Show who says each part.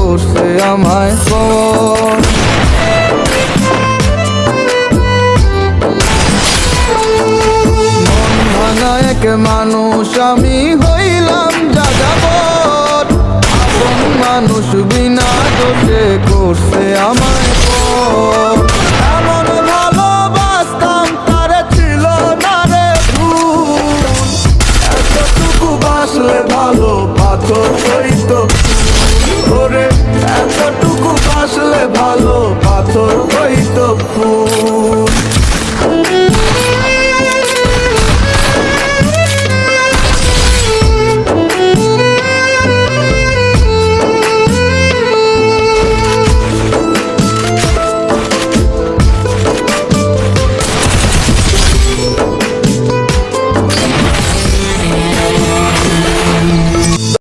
Speaker 1: করছে আমায় পর। মন ভাঙা এক মানুষ আমি হইলাম যাযাবর, আপন মানুষ বিনা দোষে করছে আমায় পর।